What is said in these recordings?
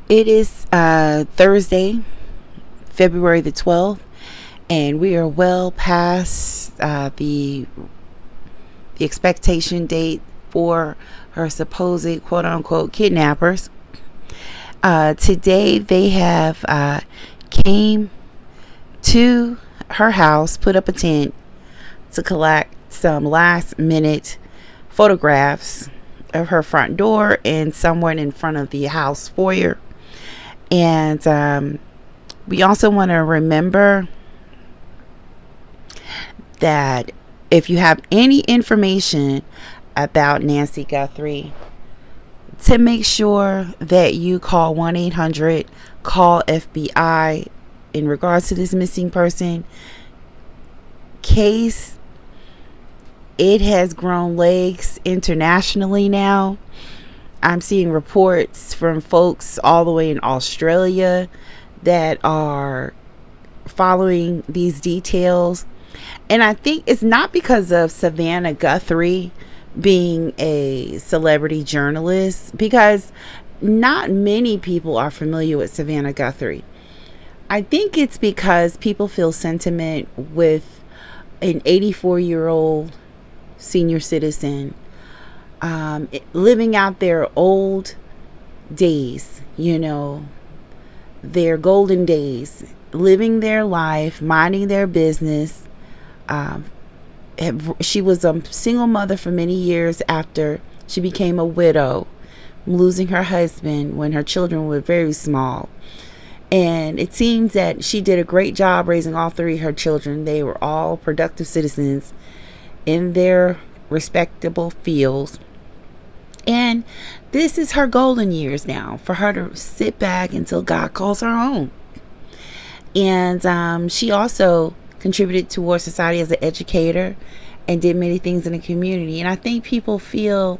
It is Thursday, February the 12th, and we are well past the expectation date for her supposed quote unquote kidnappers. Today they have came to her house, put up a tent to collect some last minute photographs of her front door and someone in front of the house foyer. And we also want to remember that if you have any information about Nancy Guthrie, to make sure that you call 1-800 call FBI in regards to this missing person case. It has grown legs internationally now. I'm seeing reports from folks all the way in Australia that are following these details. And I think it's not because of Savannah Guthrie being a celebrity journalist, because not many people are familiar with Savannah Guthrie. I think it's because people feel sentiment with an 84-year-old senior citizen living out their old days, their golden days, living their life, minding their business. She was a single mother for many years after she became a widow, losing her husband when her children were very small. And it seems that she did a great job raising all three of her children. They were all productive citizens in their respectable fields. And this is her golden years now, for her to sit back until God calls her home. And she also contributed towards society as an educator and did many things in the community. And I think people feel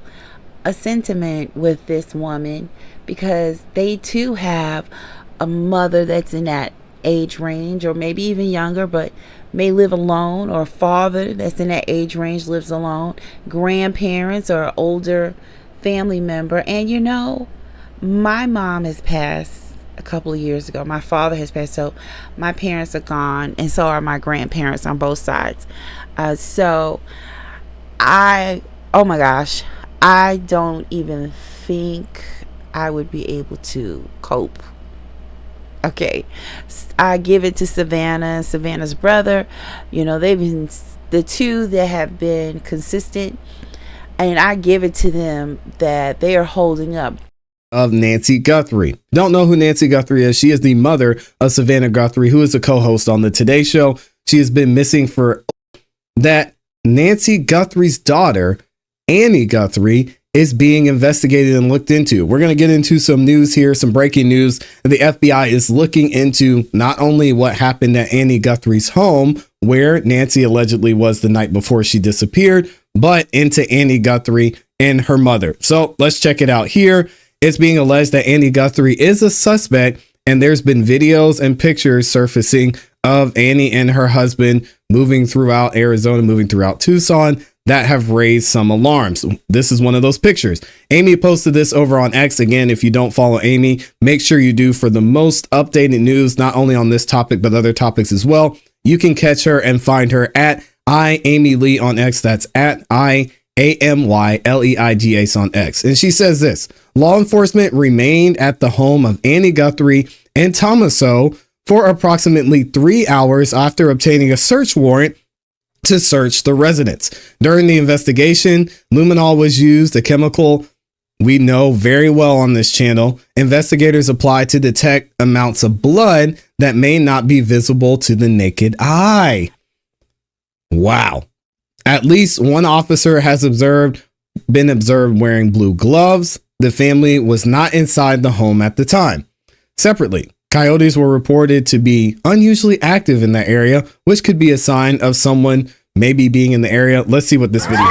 a sentiment with this woman because they too have a mother that's in that age range, or maybe even younger, but may live alone, or a father that's in that age range lives alone, grandparents or older family member. And my mom has passed a couple of years ago. My father has passed, so my parents are gone, and so are my grandparents on both sides. So oh my gosh, I don't even think I would be able to cope. Okay, I give it to Savannah's brother. They've been the two that have been consistent, and I give it to them that they are holding up. Of Nancy Guthrie. Don't know who Nancy Guthrie is. She is the mother of Savannah Guthrie, who is a co-host on the Today Show. She has been missing for that. Nancy Guthrie's daughter, Annie Guthrie, is being investigated and looked into. We're going to get into some news here, some breaking news. The FBI is looking into not only what happened at Annie Guthrie's home, where Nancy allegedly was the night before she disappeared, but into Annie Guthrie and her mother. So let's check it out here. It's being alleged that Annie Guthrie is a suspect, and there's been videos and pictures surfacing of Annie and her husband moving throughout Arizona, moving throughout Tucson, that have raised some alarms. This is one of those pictures. Amy posted this over on X. Again, if you don't follow Amy, make sure you do for the most updated news, not only on this topic, but other topics as well. You can catch her and find her at @AmyLeigh on X. That's at @AmyLeighs on X. And she says this: law enforcement remained at the home of Annie Guthrie in Tomaso for approximately 3 hours after obtaining a search warrant to search the residence. During the investigation, luminol was used, a chemical we know very well on this channel. Investigators applied to detect amounts of blood that may not be visible to the naked eye. Wow. At least one officer has been observed wearing blue gloves. The family was not inside the home at the time. Separately, coyotes were reported to be unusually active in that area, which could be a sign of someone maybe being in the area. Let's see what this video is.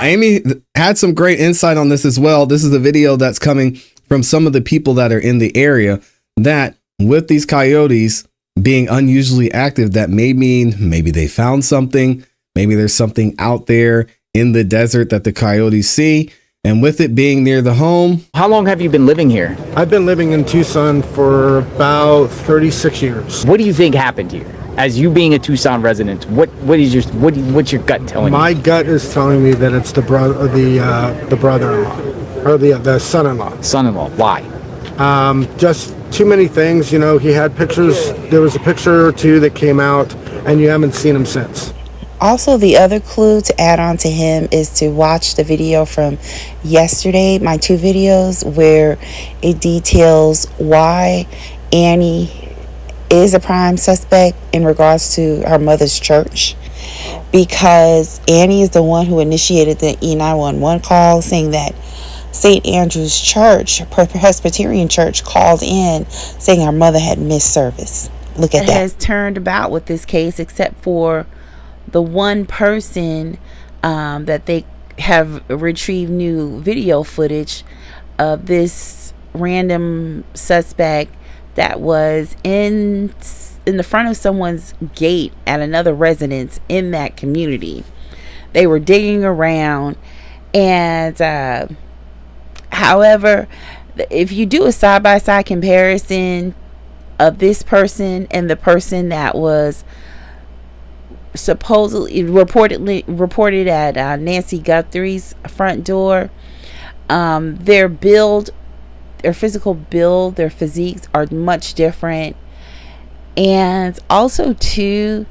Amy had some great insight on this as well. This is the video that's coming from some of the people that are in the area. that with these coyotes being unusually active, that may mean maybe they found something. Maybe there's something out there in the desert that the coyotes see. And with it being near the home. How long have you been living here? I've been living in Tucson for about 36 years. What do you think happened here? As you being a Tucson resident, what's your gut telling you? My gut is telling me that it's the brother-in-law or the son-in-law. Son-in-law. Why? Just too many things. You know, he had pictures. There was a picture or two that came out, and you haven't seen him since. Also, the other clue to add on to him is to watch the video from yesterday, my 2 videos, where it details why Annie is a prime suspect in regards to her mother's church. Because Annie is the one who initiated the E911 call saying that St. Andrew's Church, Presbyterian Church, called in saying her mother had missed service. Look at that. It has turned about with this case, except for the one person that they have retrieved new video footage of this random suspect that was in the front of someone's gate at another residence in that community. They were digging around, and however, if you do a side-by-side comparison of this person and the person that was supposedly reported at Nancy Guthrie's front door, their build, their physical build, their physiques are much different. And also too,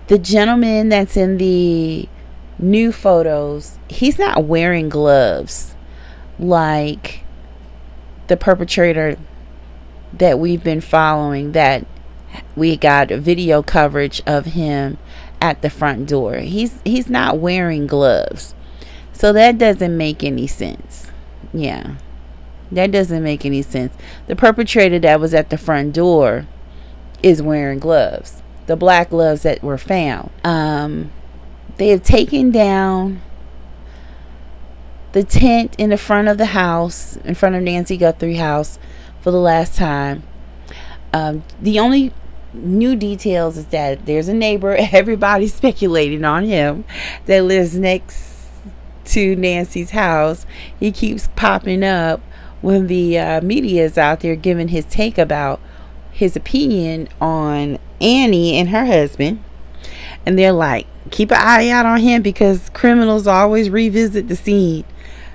the gentleman that's in the new photos, he's not wearing gloves like the perpetrator that we've been following, that we got video coverage of him at the front door. He's not wearing gloves. So that doesn't make any sense. Yeah. That doesn't make any sense. The perpetrator that was at the front door is wearing gloves. The black gloves that were found. They have taken down the tent in the front of the house, in front of Nancy Guthrie's house, for the last time. The only new details is that there's a neighbor, everybody's speculating on him, that lives next to Nancy's house. He keeps popping up when the media is out there giving his take about his opinion on Annie and her husband. And they're like, keep an eye out on him because criminals always revisit the scene.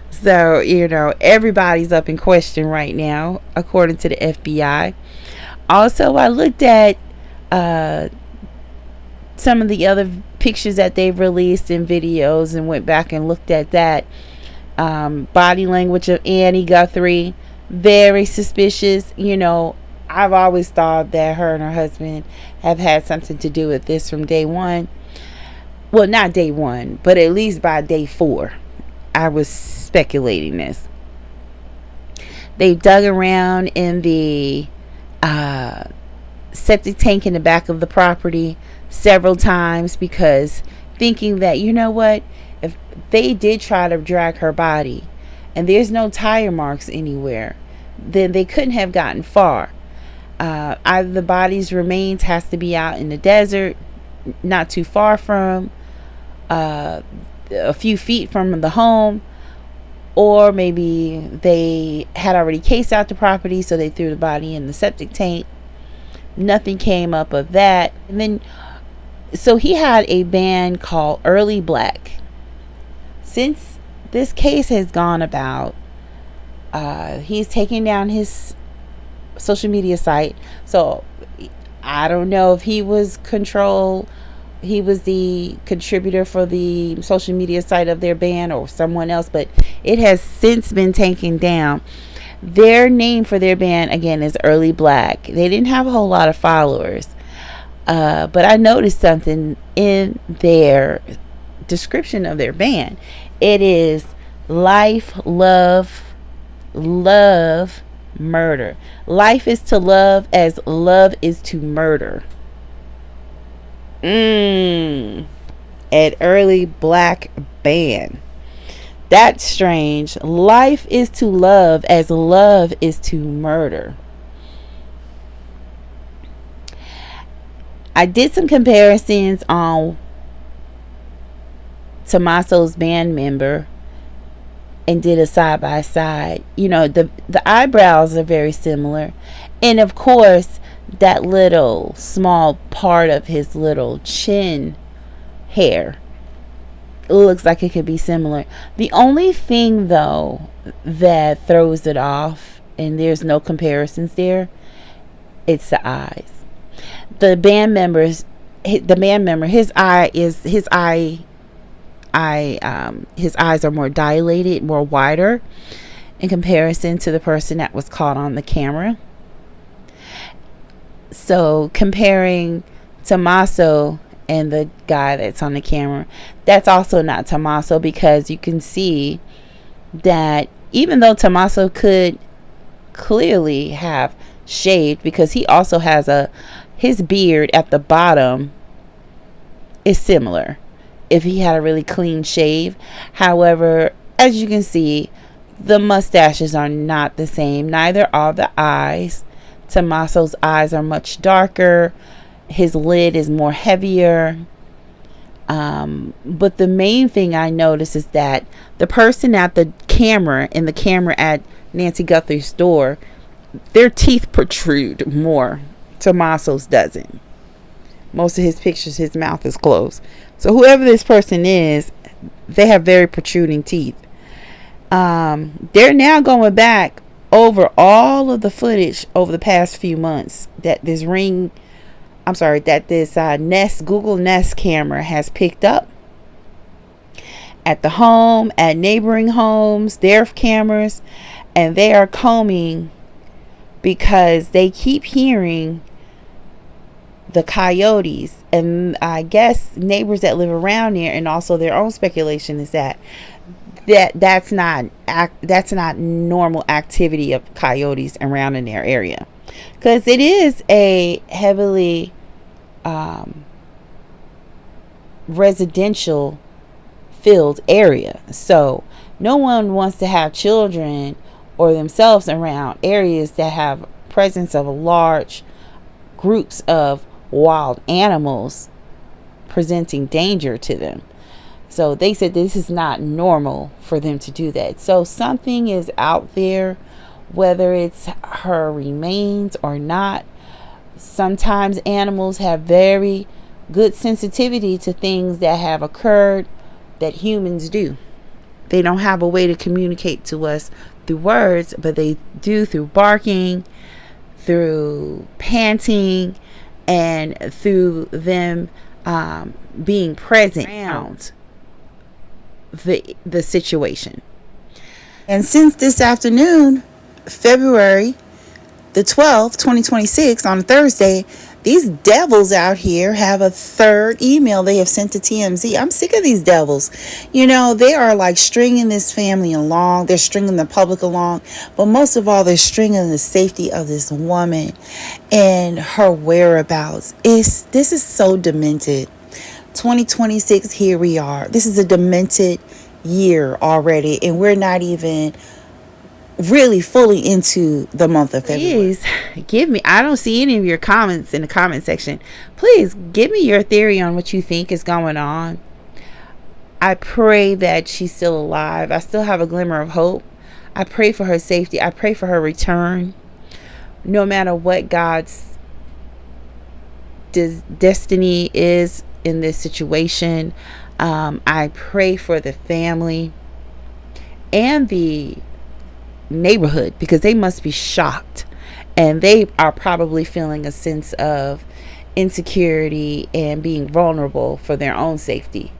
So, you know, everybody's up in question right now, according to the FBI. Also, I looked at some of the other pictures that they've released in videos and went back and looked at that. Body language of Annie Guthrie, very suspicious. You know, I've always thought that her and her husband have had something to do with this from day one. Well, not day one, but at least by day 4. I was speculating this. They dug around in the septic tank in the back of the property several times, because thinking that, you know what, if they did try to drag her body and there's no tire marks anywhere, then they couldn't have gotten far. Either the body's remains has to be out in the desert, not too far from a few feet from the home, or maybe they had already cased out the property, so they threw the body in the septic tank. Nothing came up of that. And then, so he had a band called Early Black. Since this case has gone about, he's taking down his social media site. So I don't know if he was the contributor for the social media site of their band or someone else, but it has since been taken down. Their name for their band, again, is Early Black. They didn't have a whole lot of followers, but I noticed something in their description of their band. It is life, love, murder. Life is to love as love is to murder. An Early Black band. That's strange. Life is to love as love is to murder. I did some comparisons on Tommaso's band member and did a side by side. You know, the eyebrows are very similar, and of course that little small part of his little chin hair, it looks like it could be similar. The only thing though that throws it off, and there's no comparisons there, it's the eyes. The band member, his eyes are more dilated, more wider in comparison to the person that was caught on the camera. So comparing Tommaso and the guy that's on the camera, that's also not Tommaso, because you can see that even though Tommaso could clearly have shaved, because he also has his beard at the bottom is similar if he had a really clean shave. However, as you can see, the mustaches are not the same. Neither are the eyes. Tommaso's eyes are much darker. His lid is more heavier. But the main thing I noticed is that the person at the camera, at Nancy Guthrie's store, their teeth protrude more. Tommaso's doesn't. Most of his pictures, his mouth is closed. So whoever this person is, they have very protruding teeth. They're now going back over all of the footage over the past few months that this Google Nest camera has picked up at the home, at neighboring homes, their cameras, and they are combing because they keep hearing the coyotes, and I guess neighbors that live around there, and also their own speculation is that's not normal activity of coyotes around in their area, because it is a heavily residential filled area. So no one wants to have children or themselves around areas that have presence of large groups of wild animals presenting danger to them. So they said this is not normal for them to do that. So something is out there, whether it's her remains or not. Sometimes animals have very good sensitivity to things that have occurred that humans do. They don't have a way to communicate to us through words, but they do through barking, through panting, and through them being present around the situation. And since this afternoon, February the 12th, 2026, on a Thursday, these devils out here have a third email they have sent to TMZ. I'm sick of these devils. You know, they are like stringing this family along. They're stringing the public along. But most of all, they're stringing the safety of this woman and her whereabouts. This is so demented. 2026, here we are. This is a demented year already, and we're not even really fully into the month of February. Please I don't see any of your comments in the comment section. Please give me your theory on what you think is going on. I pray that she's still alive. I still have a glimmer of hope. I pray for her safety. I pray for her return. No matter what God's destiny is in this situation, I pray for the family and the neighborhood, because they must be shocked, and they are probably feeling a sense of insecurity and being vulnerable for their own safety.